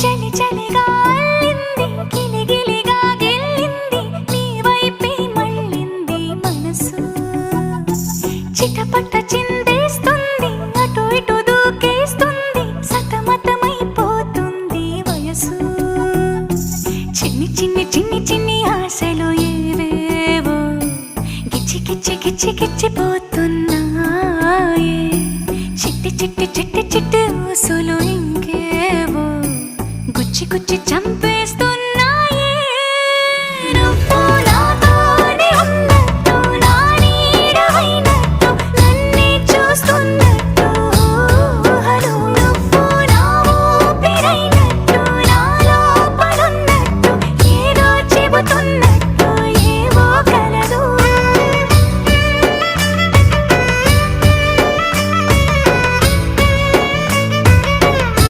చలి చలిగా అల్లింది, గిలిగిలిగా గిల్లింది, నీ వైపే మళ్ళింది మనసు. చిటపట చిందేస్తుంది, అటు ఇటు దూకేస్తుంది, సతమతమైపోతుంది వయసు. చిన్ని చిన్ని చిన్ని చిన్ని ఆశలు ఏవేవో గిచ్చి గిచ్చి గిచ్చి గిచ్చిపోతున్నాయే. చిట్టి చిట్టి చిట్టి చిట్టి ఊసులు ఇంకేవో గుచ్చి గుచ్చి చంపేస్తూ